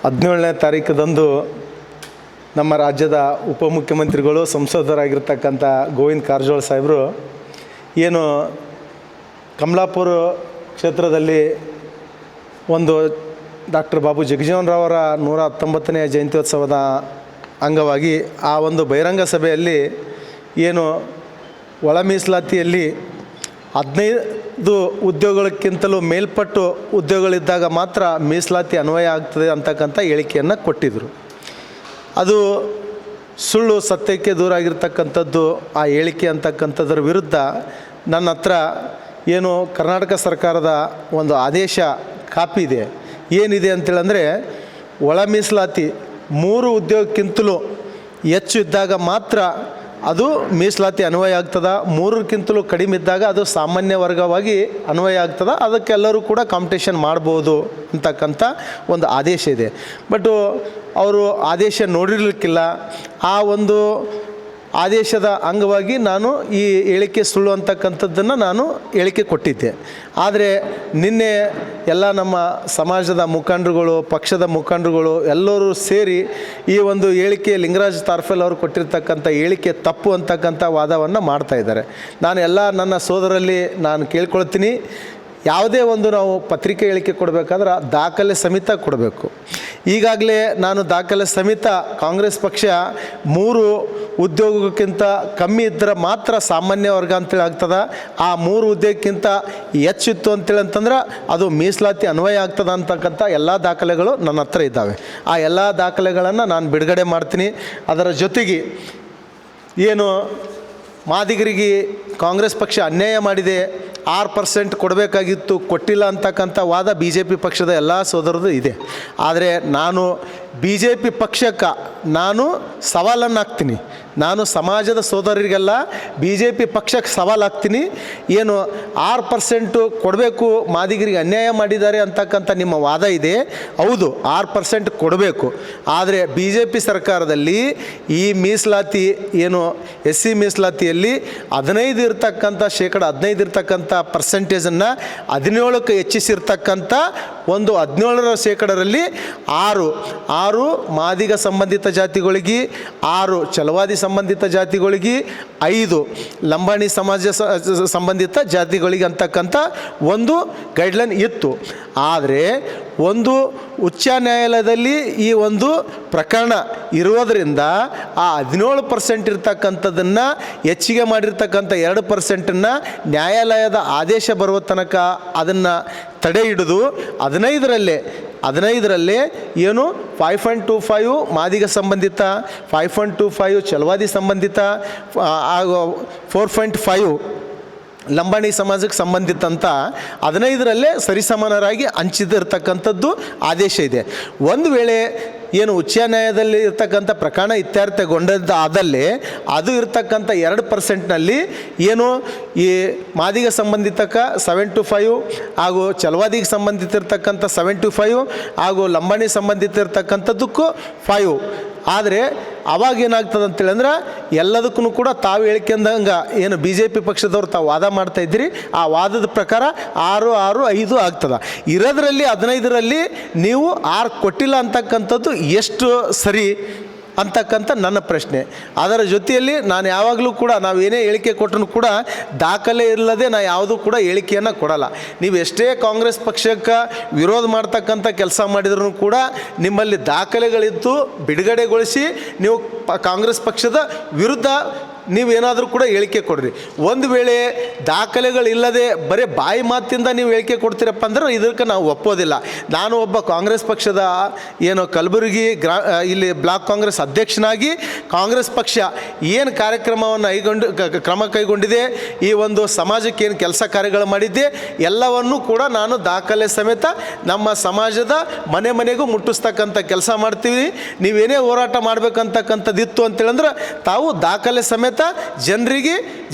17ನೇ ತಾರೀಕದಂದು ನಮ್ಮ ರಾಜ್ಯದ ಉಪಮುಖ್ಯಮಂತ್ರಿಗಳು ಸಂಸದರಾಗಿರ್ತಕ್ಕಂಥ ಗೋವಿಂದ ಕಾರಜೋಳ ಸಾಹೇಬರು ಏನು ಕಮಲಾಪುರ ಕ್ಷೇತ್ರದಲ್ಲಿ ಒಂದು ಡಾಕ್ಟರ್ ಬಾಬು ಜಗಜೀವನ್ ರಾವರ 119ನೇ ಜಯಂತ್ಯೋತ್ಸವದ ಅಂಗವಾಗಿ ಆ ಒಂದು ಬಹಿರಂಗ ಸಭೆಯಲ್ಲಿ ಏನು ಒಳ ಮೀಸಲಾತಿಯಲ್ಲಿ 15 ಉದ್ಯೋಗಕ್ಕಿಂತಲೂ ಮೇಲ್ಪಟ್ಟು ಉದ್ಯೋಗಗಳಿದ್ದಾಗ ಮಾತ್ರ ಮೀಸಲಾತಿ ಅನ್ವಯ ಆಗ್ತದೆ ಅಂತಕ್ಕಂಥ ಹೇಳಿಕೆಯನ್ನು ಕೊಟ್ಟಿದ್ದರು. ಅದು ಸುಳ್ಳು ಸತ್ಯಕ್ಕೆ ದೂರ ಆಗಿರ್ತಕ್ಕಂಥದ್ದು ಆ ಹೇಳಿಕೆ ಅಂತಕ್ಕಂಥದ್ರ ವಿರುದ್ಧ ನನ್ನ ಹತ್ರ ಏನು ಕರ್ನಾಟಕ ಸರ್ಕಾರದ ಒಂದು ಆದೇಶ ಕಾಪಿ ಇದೆ. ಏನಿದೆ ಅಂತೇಳಂದರೆ ಒಳ ಮೀಸಲಾತಿ 3 ಉದ್ಯೋಗಕ್ಕಿಂತಲೂ ಹೆಚ್ಚು ಇದ್ದಾಗ ಮಾತ್ರ ಅದು ಮೀಸಲಾತಿ ಅನ್ವಯ ಆಗ್ತದೆ. 3ಕ್ಕಿಂತಲೂ ಕಡಿಮೆ ಇದ್ದಾಗ ಅದು ಸಾಮಾನ್ಯ ವರ್ಗವಾಗಿ ಅನ್ವಯ ಆಗ್ತದೆ. ಅದಕ್ಕೆಲ್ಲರೂ ಕೂಡ ಕಾಂಪಿಟೇಷನ್ ಮಾಡ್ಬೋದು ಅಂತಕ್ಕಂಥ ಒಂದು ಆದೇಶ ಇದೆ. ಬಟ್ಟು ಅವರು ಆದೇಶ ನೋಡಿರಲಿಕ್ಕಿಲ್ಲ. ಆ ಒಂದು ಆದೇಶದ ಅಂಗವಾಗಿ ನಾನು ಈ ಹೇಳಿಕೆ ಸುಳ್ಳು ಅಂತಕ್ಕಂಥದ್ದನ್ನು ನಾನು ಹೇಳಿಕೆ ಕೊಟ್ಟಿದ್ದೆ. ಆದರೆ ನಿನ್ನೆ ಎಲ್ಲ ನಮ್ಮ ಸಮಾಜದ ಮುಖಂಡರುಗಳು, ಪಕ್ಷದ ಮುಖಂಡರುಗಳು ಎಲ್ಲರೂ ಸೇರಿ ಈ ಒಂದು ಹೇಳಿಕೆ ಲಿಂಗರಾಜ್ ತಾರ್ಫೆಲ್ ಅವರು ಕೊಟ್ಟಿರ್ತಕ್ಕಂಥ ಹೇಳಿಕೆ ತಪ್ಪು ಅಂತಕ್ಕಂಥ ವಾದವನ್ನು ಮಾಡ್ತಾಯಿದ್ದಾರೆ. ನಾನು ಎಲ್ಲ ನನ್ನ ಸೋದರಲ್ಲಿ ನಾನು ಕೇಳ್ಕೊಳ್ತೀನಿ, ಯಾವುದೇ ಒಂದು ನಾವು ಪತ್ರಿಕೆ ಹೇಳಿಕೆ ಕೊಡಬೇಕಾದ್ರೆ ದಾಖಲೆ ಸಮೇತ ಕೊಡಬೇಕು. ಈಗಾಗಲೇ ನಾನು ದಾಖಲೆ ಸಮೇತ ಕಾಂಗ್ರೆಸ್ ಪಕ್ಷ 3 ಉದ್ಯೋಗಕ್ಕಿಂತ ಕಮ್ಮಿ ಇದ್ದರೆ ಮಾತ್ರ ಸಾಮಾನ್ಯ ವರ್ಗ ಅಂತೇಳಿ ಆಗ್ತದೆ. ಆ 3 ಉದ್ಯೋಗಕ್ಕಿಂತ ಹೆಚ್ಚಿತ್ತು ಅಂತೇಳಿ ಅದು ಮೀಸಲಾತಿ ಅನ್ವಯ ಆಗ್ತದೆ ಅಂತಕ್ಕಂಥ ಎಲ್ಲ ದಾಖಲೆಗಳು ನನ್ನ ಹತ್ರ ಇದ್ದಾವೆ. ಆ ಎಲ್ಲ ದಾಖಲೆಗಳನ್ನು ನಾನು ಬಿಡುಗಡೆ ಮಾಡ್ತೀನಿ. ಅದರ ಜೊತೆಗೆ ಏನು ಮಾದಿಗರಿಗೆ ಕಾಂಗ್ರೆಸ್ ಪಕ್ಷ ಅನ್ಯಾಯ ಮಾಡಿದೆ, 6% ಕೊಡಬೇಕಾಗಿತ್ತು, ಕೊಟ್ಟಿಲ್ಲ ಅಂತಕ್ಕಂಥ ವಾದ BJP ಪಕ್ಷದ ಎಲ್ಲ ಸೋದರದು ಇದೆ. ಆದರೆ ನಾನು BJP ಪಕ್ಷಕ್ಕೆ ನಾನು ಸವಾಲನ್ನು ಹಾಕ್ತೀನಿ. ನಾನು ಸಮಾಜದ ಸೋದರರಿಗೆಲ್ಲ BJP ಪಕ್ಷಕ್ಕೆ ಸವಾಲು ಹಾಕ್ತೀನಿ. ಏನು 6% ಕೊಡಬೇಕು, ಮಾದಿಗರಿಗೆ ಅನ್ಯಾಯ ಮಾಡಿದ್ದಾರೆ ಅಂತಕ್ಕಂಥ ನಿಮ್ಮ ವಾದ ಇದೆ. ಹೌದು, 6% ಕೊಡಬೇಕು. ಆದರೆ BJP ಸರ್ಕಾರದಲ್ಲಿ ಈ ಮೀಸಲಾತಿ ಏನು SC ಮೀಸಲಾತಿಯಲ್ಲಿ 15 ಇರ್ತಕ್ಕಂಥ 15% ಇರ್ತಕ್ಕಂಥ ಪರ್ಸೆಂಟೇಜನ್ನು 17ಕ್ಕೆ ಹೆಚ್ಚಿಸಿರ್ತಕ್ಕಂಥ ಒಂದು 17% 6 ಮಾದಿಗ ಸಂಬಂಧಿತ ಜಾತಿಗಳಿಗೆ, 6 ಛಲವಾದಿ ಸಂಬಂಧಿತ ಜಾತಿಗಳಿಗೆ, 5 ಲಂಬಾಣಿ ಸಮಾಜ ಸಂಬಂಧಿತ ಜಾತಿಗಳಿಗೆ ಅಂತಕ್ಕಂಥ ಒಂದು ಗೈಡ್ಲೈನ್ ಇತ್ತು. ಆದರೆ ಒಂದು ಉಚ್ಚ ನ್ಯಾಯಾಲಯದಲ್ಲಿ ಈ ಒಂದು ಪ್ರಕರಣ ಇರೋದರಿಂದ ಆ 17% ಇರ್ತಕ್ಕಂಥದ್ದನ್ನು ಹೆಚ್ಚಿಗೆ ಮಾಡಿರ್ತಕ್ಕಂಥ 2%ನ್ನು ನ್ಯಾಯಾಲಯದ ಆದೇಶ ಬರುವ ತನಕ ಅದನ್ನು ತಡೆ ಹಿಡಿದು 15ರಲ್ಲೇ ಏನು 5.25 ಮಾದಿಗ ಸಂಬಂಧಿತ, 5.25 ಛಲವಾದಿ ಸಂಬಂಧಿತ ಹಾಗೂ 4.5 ಲಂಬಾಣಿ ಸಮಾಜಕ್ಕೆ ಸಂಬಂಧಿತಂಥ 15ರಲ್ಲೇ ಸರಿಸಮಾನರಾಗಿ ಹಂಚಿದಿರ್ತಕ್ಕಂಥದ್ದು ಆದೇಶ ಇದೆ. ಒಂದು ವೇಳೆ ಏನು ಉಚ್ಚ ನ್ಯಾಯಾಲಯದಲ್ಲಿ ಇರ್ತಕ್ಕಂಥ ಪ್ರಕರಣ ಇತ್ಯರ್ಥಗೊಂಡದ್ದಾದಲ್ಲಿ ಅದು ಇರ್ತಕ್ಕಂಥ 2%ನಲ್ಲಿ ಏನು ಈ ಮಾದಿಗ ಸಂಬಂಧಿತಕ್ಕೆ 7-5 ಹಾಗೂ ಛಲವಾದಿಗೆ ಸಂಬಂಧಿತ ಇರ್ತಕ್ಕಂಥ 7-5 ಹಾಗೂ ಲಂಬಾಣಿ ಸಂಬಂಧಿತ ಇರ್ತಕ್ಕಂಥದ್ದಕ್ಕೂ 5. ಆದರೆ ಅವಾಗ ಏನಾಗ್ತದೆ ಅಂತೇಳಂದ್ರೆ ಎಲ್ಲದಕ್ಕೂ ಕೂಡ ತಾವು ಹೇಳ್ಕೊಂಡಂಗೆ ಏನು BJP ಪಕ್ಷದವ್ರು ತಾವು ವಾದ ಮಾಡ್ತಾಯಿದ್ರಿ, ಆ ವಾದದ ಪ್ರಕಾರ 6-5 ಆಗ್ತದೆ. ಇರೋದ್ರಲ್ಲಿ 15ರಲ್ಲಿ ನೀವು 6 ಕೊಟ್ಟಿಲ್ಲ ಅಂತಕ್ಕಂಥದ್ದು ಎಷ್ಟು ಸರಿ ಅಂತಕ್ಕಂಥ ನನ್ನ ಪ್ರಶ್ನೆ. ಅದರ ಜೊತೆಯಲ್ಲಿ ನಾನು ಯಾವಾಗಲೂ ಕೂಡ ನಾವು ಏನೇ ಹೇಳಿಕೆ ಕೊಟ್ಟರೂ ಕೂಡ ದಾಖಲೆ ಇಲ್ಲದೆ ನಾನು ಯಾವುದೂ ಕೂಡ ಹೇಳಿಕೆಯನ್ನು ಕೊಡಲ್ಲ. ನೀವು ಎಷ್ಟೇ ಕಾಂಗ್ರೆಸ್ ಪಕ್ಷಕ್ಕೆ ವಿರೋಧ ಮಾಡ್ತಕ್ಕಂಥ ಕೆಲಸ ಮಾಡಿದ್ರೂ ಕೂಡ ನಿಮ್ಮಲ್ಲಿ ದಾಖಲೆಗಳಿದ್ದು ಬಿಡುಗಡೆಗೊಳಿಸಿ ನೀವು ಕಾಂಗ್ರೆಸ್ ಪಕ್ಷದ ವಿರುದ್ಧ ನೀವೇನಾದರೂ ಕೂಡ ಹೇಳಿಕೆ ಕೊಡ್ರಿ. ಒಂದು ವೇಳೆ ದಾಖಲೆಗಳಿಲ್ಲದೆ ಬರೀ ಬಾಯಿ ಮಾತಿಂದ ನೀವು ಹೇಳಿಕೆ ಕೊಡ್ತೀರಪ್ಪ ಅಂದ್ರೆ ಇದಕ್ಕೆ ನಾವು ಒಪ್ಪೋದಿಲ್ಲ. ನಾನು ಒಬ್ಬ ಕಾಂಗ್ರೆಸ್ ಪಕ್ಷದ ಏನು ಕಲಬುರಗಿ ಇಲ್ಲಿ ಬ್ಲಾಕ್ ಕಾಂಗ್ರೆಸ್ ಅಧ್ಯಕ್ಷನಾಗಿ ಕಾಂಗ್ರೆಸ್ ಪಕ್ಷ ಏನು ಕಾರ್ಯಕ್ರಮವನ್ನು ಕ್ರಮ ಕೈಗೊಂಡಿದೆ, ಈ ಒಂದು ಸಮಾಜಕ್ಕೆ ಏನು ಕೆಲಸ ಕಾರ್ಯಗಳು ಮಾಡಿದ್ದೆ ಎಲ್ಲವನ್ನೂ ಕೂಡ ನಾನು ದಾಖಲೆ ಸಮೇತ ನಮ್ಮ ಸಮಾಜದ ಮನೆಗೂ ಮುಟ್ಟಿಸ್ತಕ್ಕಂಥ ಕೆಲಸ ಮಾಡ್ತೀವಿ. ನೀವೇನೇ ಹೋರಾಟ ಮಾಡಬೇಕಂತಕ್ಕಂಥದ್ದಿತ್ತು ಅಂತೇಳಂದ್ರೆ ತಾವು ದಾಖಲೆ ಸಮೇತ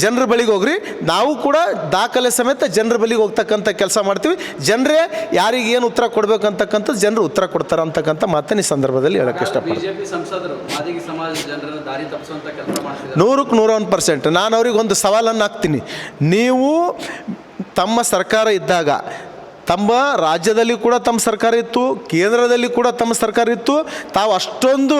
ಜನರ ಬಳಿಗೆ ಹೋಗ್ರಿ. ನಾವು ಕೂಡ ದಾಖಲೆ ಸಮೇತ ಜನರ ಬಳಿಗೆ ಹೋಗ್ತಕ್ಕಂಥ ಕೆಲಸ ಮಾಡ್ತೀವಿ. ಜನರೇ ಯಾರಿಗೆ ಏನು ಉತ್ತರ ಕೊಡಬೇಕಂತಕ್ಕಂಥದ್ದು ಜನರು ಉತ್ತರ ಕೊಡ್ತಾರೆ ಅಂತಕ್ಕಂಥ ಮಾತನ್ನ ಈ ಸಂದರ್ಭದಲ್ಲಿ ಹೇಳಕ್ಕೆ ಇಷ್ಟಪಡ್ತೀನಿ. 100% ನಾನು ಅವ್ರಿಗೆ ಒಂದು ಸವಾಲನ್ನು ಹಾಕ್ತೀನಿ. ನೀವು ತಮ್ಮ ಸರ್ಕಾರ ಇದ್ದಾಗ ತಮ್ಮ ರಾಜ್ಯದಲ್ಲಿ ಕೂಡ ತಮ್ಮ ಸರ್ಕಾರ ಇತ್ತು, ಕೇಂದ್ರದಲ್ಲಿ ಕೂಡ ತಮ್ಮ ಸರ್ಕಾರ ಇತ್ತು. ತಾವು ಅಷ್ಟೊಂದು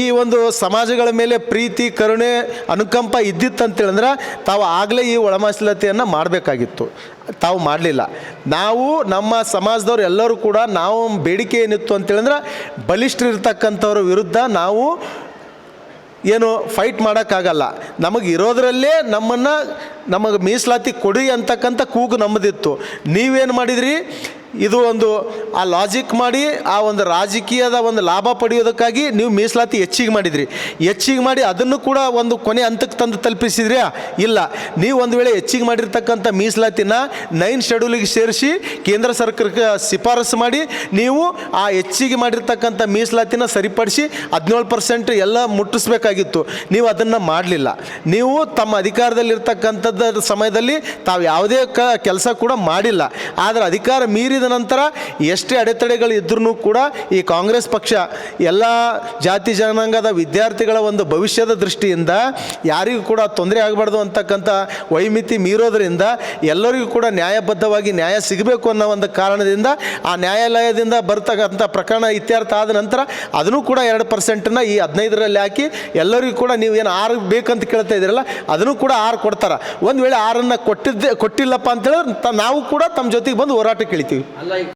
ಈ ಒಂದು ಸಮಾಜಗಳ ಮೇಲೆ ಪ್ರೀತಿ, ಕರುಣೆ, ಅನುಕಂಪ ಇದ್ದಿತ್ತಂತೇಳಿದ್ರೆ ತಾವು ಆಗಲೇ ಈ ಒಳಮೀಸಲಾತಿಯನ್ನು ಮಾಡಬೇಕಾಗಿತ್ತು. ತಾವು ಮಾಡಲಿಲ್ಲ. ನಾವು ನಮ್ಮ ಸಮಾಜದವ್ರು ಎಲ್ಲರೂ ಕೂಡ ನಾವು ಬೇಡಿಕೆ ಏನಿತ್ತು ಅಂತೇಳಿದ್ರೆ ಬಲಿಷ್ಠರಿರ್ತಕ್ಕಂಥವ್ರ ವಿರುದ್ಧ ನಾವು ಏನು ಫೈಟ್ ಮಾಡೋಕ್ಕಾಗಲ್ಲ. ನಮಗೆ ಇರೋದರಲ್ಲೇ ನಮಗೆ ಮೀಸಲಾತಿ ಕೊಡಿ ಅಂತಕ್ಕಂಥ ಕೂಗು ನಮ್ಮದಿತ್ತು. ನೀವೇನು ಮಾಡಿದ್ರಿ, ಇದು ಒಂದು ಆ ಲಾಜಿಕ್ ಮಾಡಿ ಆ ಒಂದು ರಾಜಕೀಯದ ಒಂದು ಲಾಭ ಪಡೆಯೋದಕ್ಕಾಗಿ ನೀವು ಮೀಸಲಾತಿ ಹೆಚ್ಚಿಗೆ ಮಾಡಿ ಅದನ್ನು ಕೂಡ ಒಂದು ಕೊನೆ ಹಂತಕ್ಕೆ ತಂದು ತಲುಪಿಸಿದ್ರಿ. ಇಲ್ಲ, ನೀವು ಒಂದು ವೇಳೆ ಹೆಚ್ಚಿಗೆ ಮಾಡಿರ್ತಕ್ಕಂಥ ಮೀಸಲಾತಿನ 9 ಶೆಡ್ಯೂಲಿಗೆ ಸೇರಿಸಿ ಕೇಂದ್ರ ಸರ್ಕಾರಕ್ಕೆ ಶಿಫಾರಸು ಮಾಡಿ ನೀವು ಆ ಹೆಚ್ಚಿಗೆ ಮಾಡಿರ್ತಕ್ಕಂಥ ಮೀಸಲಾತಿನ ಸರಿಪಡಿಸಿ 17% ಎಲ್ಲ ಮುಟ್ಟಿಸ್ಬೇಕಾಗಿತ್ತು. ನೀವು ಅದನ್ನು ಮಾಡಲಿಲ್ಲ. ನೀವು ತಮ್ಮ ಅಧಿಕಾರದಲ್ಲಿರ್ತಕ್ಕಂಥದ್ದು ಸಮಯದಲ್ಲಿ ತಾವು ಯಾವುದೇ ಕೆಲಸ ಕೂಡ ಮಾಡಿಲ್ಲ. ಆದರೆ ಅಧಿಕಾರ ಮೀರಿದ ನಂತರ ಎಷ್ಟೇ ಅಡೆತಡೆಗಳು ಇದ್ರೂ ಕೂಡ ಈ ಕಾಂಗ್ರೆಸ್ ಪಕ್ಷ ಎಲ್ಲ ಜಾತಿ ಜನಾಂಗದ ವಿದ್ಯಾರ್ಥಿಗಳ ಒಂದು ಭವಿಷ್ಯದ ದೃಷ್ಟಿಯಿಂದ ಯಾರಿಗೂ ಕೂಡ ತೊಂದರೆ ಆಗಬಾರ್ದು ಅಂತಕ್ಕಂಥ ವೈಮಿತಿ ಮೀರೋದರಿಂದ ಎಲ್ಲರಿಗೂ ಕೂಡ ನ್ಯಾಯಬದ್ಧವಾಗಿ ನ್ಯಾಯ ಸಿಗಬೇಕು ಅನ್ನೋ ಒಂದು ಕಾರಣದಿಂದ ಆ ನ್ಯಾಯಾಲಯದಿಂದ ಬರ್ತಕ್ಕಂಥ ಪ್ರಕರಣ ಇತ್ಯರ್ಥ ಆದ ನಂತರ ಅದನ್ನು ಕೂಡ 2%ನ ಈ 15ರಲ್ಲಿ ಹಾಕಿ ಎಲ್ಲರಿಗೂ ಕೂಡ ನೀವು ಏನು 6 ಬೇಕಂತ ಕೇಳ್ತಾ ಇದ್ದೀರಲ್ಲ ಅದನ್ನು ಕೂಡ 6 ಕೊಡ್ತಾರೆ. ಒಂದು ವೇಳೆ 6ಅನ್ನು ಕೊಟ್ಟಿಲ್ಲಪ್ಪ ಅಂತೇಳಿದ್ರೆ ನಾವು ಕೂಡ ತಮ್ಮ ಜೊತೆಗೆ ಬಂದು ಹೋರಾಟಕ್ಕೆ ಇಳಿತೀವಿ.